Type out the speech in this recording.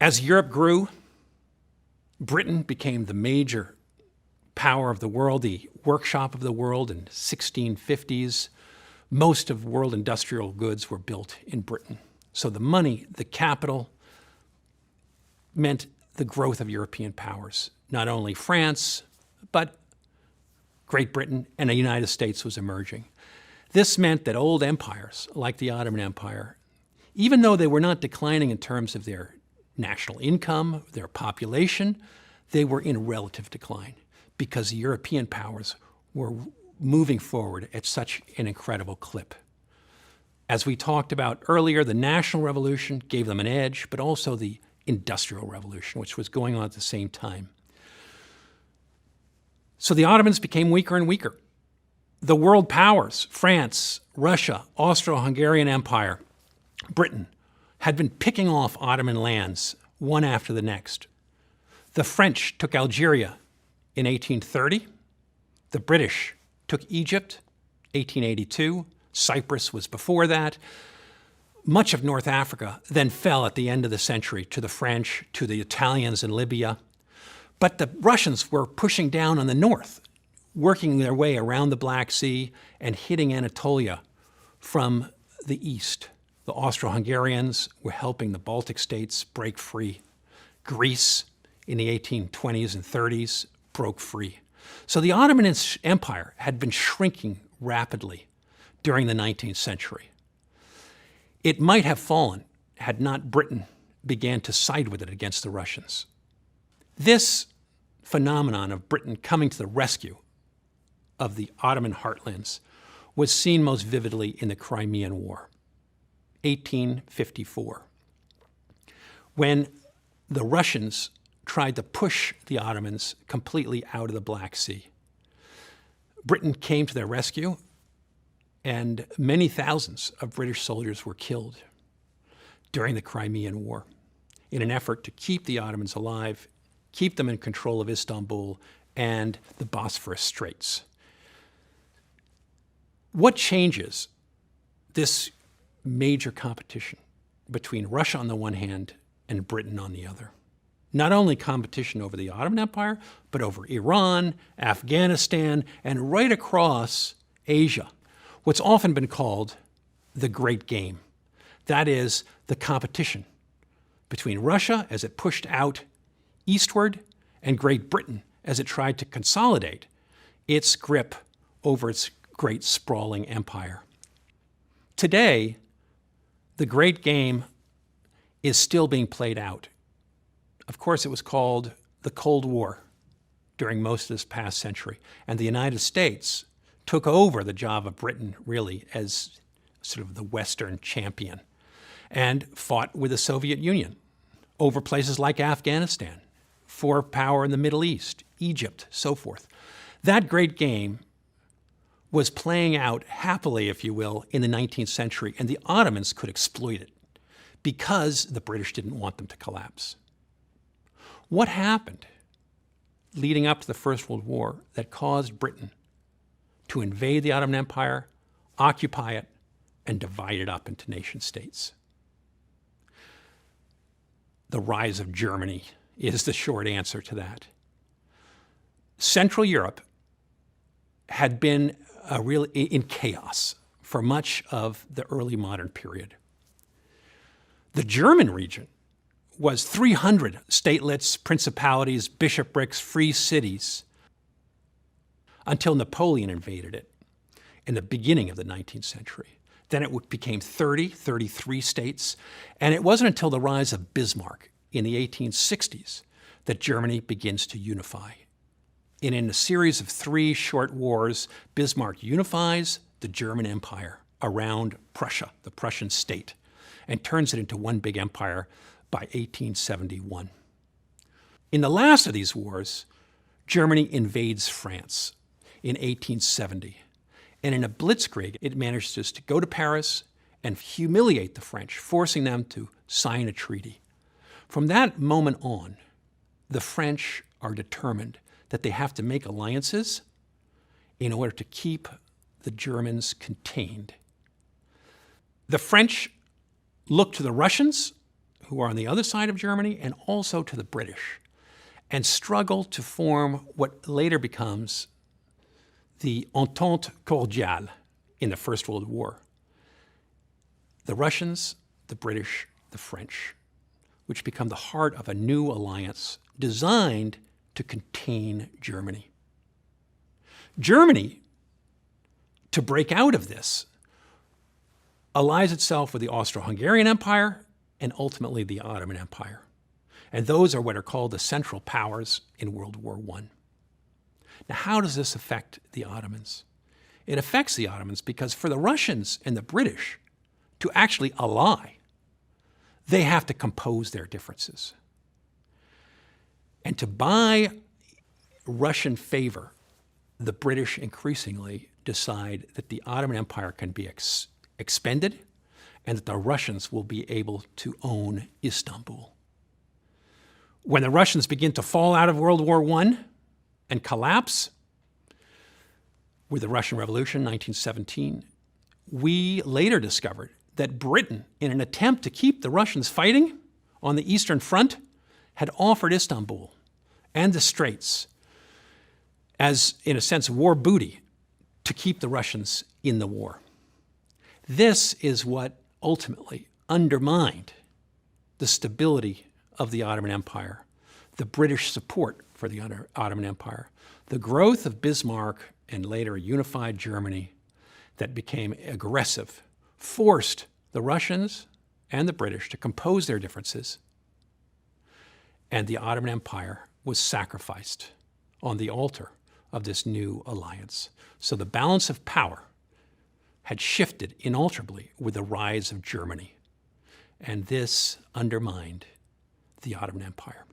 As Europe grew, Britain became the major power of the world, the workshop of the world in 1650s. Most of world industrial goods were built in Britain. So the money, the capital, meant the growth of European powers. Not only France, but Great Britain and the United States was emerging. This meant that old empires, like the Ottoman Empire, even though they were not declining in terms of their national income, their population, they were in relative decline because the European powers were moving forward at such an incredible clip. As we talked about earlier, the National Revolution gave them an edge, but also the Industrial Revolution, which was going on at the same time. So the Ottomans became weaker and weaker. The world powers, France, Russia, Austro-Hungarian Empire, Britain, had been picking off Ottoman lands one after the next. The French took Algeria in 1830. The British took Egypt, 1882. Cyprus was before that. Much of North Africa then fell at the end of the century to the French, to the Italians in Libya. But the Russians were pushing down on the north, working their way around the Black Sea and hitting Anatolia from the east. The Austro-Hungarians were helping the Baltic states break free. Greece, in the 1820s and 30s, broke free. So the Ottoman Empire had been shrinking rapidly during the 19th century. It might have fallen had not Britain began to side with it against the Russians. This phenomenon of Britain coming to the rescue of the Ottoman heartlands was seen most vividly in the Crimean War, 1854, when the Russians tried to push the Ottomans completely out of the Black Sea. Britain came to their rescue, and many thousands of British soldiers were killed during the Crimean War in an effort to keep the Ottomans alive, keep them in control of Istanbul and the Bosphorus Straits. What changes this major competition between Russia on the one hand and Britain on the other? Not only competition over the Ottoman Empire, but over Iran, Afghanistan, and right across Asia. What's often been called the Great Game. That is the competition between Russia as it pushed out eastward and Great Britain as it tried to consolidate its grip over its great sprawling empire. Today, the Great Game is still being played out. Of course, it was called the Cold War during most of this past century, and the United States took over the job of Britain, really, as sort of the Western champion, and fought with the Soviet Union over places like Afghanistan, for power in the Middle East, Egypt, so forth. That Great Game was playing out happily, if you will, in the 19th century, and the Ottomans could exploit it because the British didn't want them to collapse. What happened leading up to the First World War that caused Britain to invade the Ottoman Empire, occupy it, and divide it up into nation states? The rise of Germany is the short answer to that. Central Europe had been really in chaos for much of the early modern period. The German region was 300 statelets, principalities, bishoprics, free cities, until Napoleon invaded it in the beginning of the 19th century. Then it became 33 states, and it wasn't until the rise of Bismarck in the 1860s that Germany begins to unify. And in a series of 3 short wars, Bismarck unifies the German Empire around Prussia, the Prussian state, and turns it into one big empire by 1871. In the last of these wars, Germany invades France in 1870. And in a blitzkrieg, it manages to go to Paris and humiliate the French, forcing them to sign a treaty. From that moment on, the French are determined that they have to make alliances in order to keep the Germans contained. The French look to the Russians, who are on the other side of Germany, and also to the British, and struggle to form what later becomes the Entente Cordiale in the First World War. The Russians, the British, the French, which become the heart of a new alliance designed to contain Germany. Germany, to break out of this, allies itself with the Austro-Hungarian Empire and ultimately the Ottoman Empire. And those are what are called the Central Powers in World War I. Now, how does this affect the Ottomans? It affects the Ottomans because for the Russians and the British to actually ally, they have to compose their differences. And to buy Russian favor, the British increasingly decide that the Ottoman Empire can be expended and that the Russians will be able to own Istanbul. When the Russians begin to fall out of World War I and collapse with the Russian Revolution, 1917, we later discovered that Britain, in an attempt to keep the Russians fighting on the Eastern Front, had offered Istanbul and the Straits as, in a sense, war booty to keep the Russians in the war. This is what ultimately undermined the stability of the Ottoman Empire, the British support for the Ottoman Empire, the growth of Bismarck and later a unified Germany that became aggressive, forced the Russians and the British to compose their differences, and the Ottoman Empire was sacrificed on the altar of this new alliance. So the balance of power had shifted inalterably with the rise of Germany, and this undermined the Ottoman Empire.